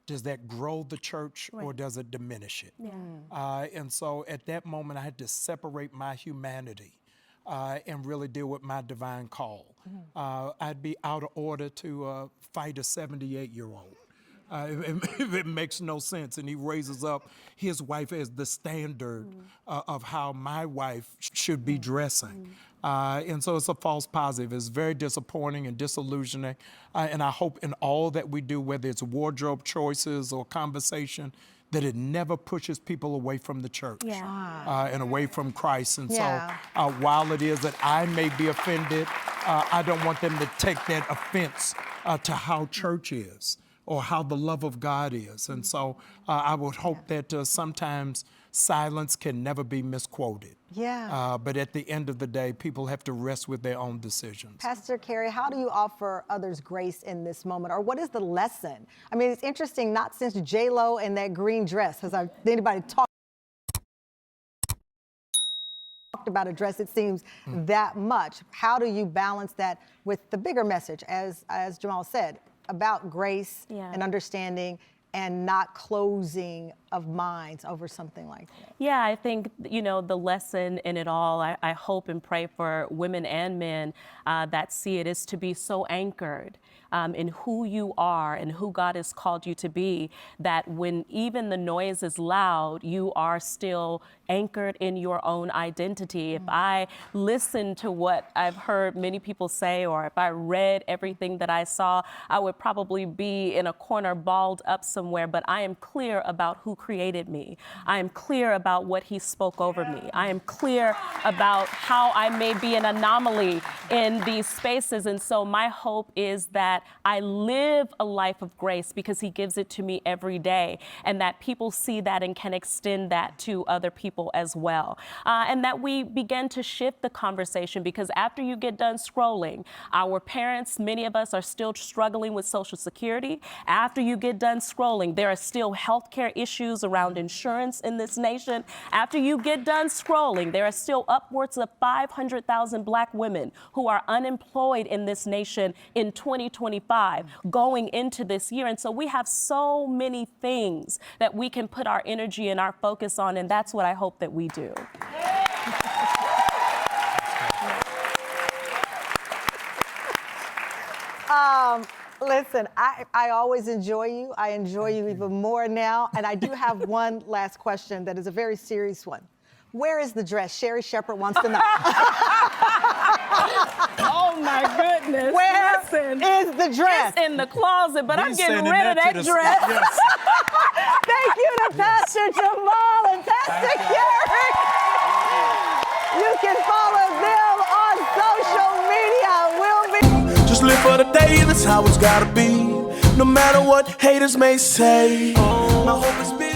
does that grow the church or does it diminish it? And so at that moment, I had to separate my humanity and really deal with my divine call. I'd be out of order to fight a 78-year-old. It makes no sense. And he raises up his wife as the standard of how my wife should be dressing. And so it's a false positive. It's very disappointing and disillusioning. And I hope in all that we do, whether it's wardrobe choices or conversation, that it never pushes people away from the church and away from Christ. And so while it is that I may be offended, I don't want them to take that offense to how church is or how the love of God is. And so I would hope that sometimes silence can never be misquoted. But at the end of the day, people have to rest with their own decisions. Pastor Carrie, how do you offer others grace in this moment? Or what is the lesson? I mean, it's interesting, not since J-Lo and that green dress has anybody talked about a dress, it seems, that much. How do you balance that with the bigger message, as Jamal said, about grace and understanding and not closing of minds over something like that? Yeah, I think, you know, the lesson in it all, I hope and pray for women and men that see it, is to be so anchored in who you are and who God has called you to be, that when even the noise is loud, you are still anchored in your own identity. If I listen to what I've heard many people say, or if I read everything that I saw, I would probably be in a corner balled up somewhere, but I am clear about who created me. I am clear about what He spoke over me. I am clear about how I may be an anomaly in these spaces. And so my hope is that I live a life of grace because He gives it to me every day, and that people see that and can extend that to other people as well. And that we begin to shift the conversation, because after you get done scrolling, our parents, many of us are still struggling with Social Security. After you get done scrolling, there are still healthcare issues around insurance in this nation. After you get done scrolling, there are still upwards of 500,000 Black women who are unemployed in this nation in 2025 going into this year. And so we have so many things that we can put our energy and our focus on, and that's what I hope that we do. Listen, I always enjoy you. I enjoy you even more now. And I do have one last question that is a very serious one. Where is the dress? Sherry Shepherd wants to know. Oh my goodness. Where is the dress? It's in the closet, but I'm getting rid of that dress. Yes. Thank you to Pastor Jamal and Pastor Carrie. You can follow them on social media. Just live for the day, that's how it's gotta be. No matter what haters may say. My hope is big.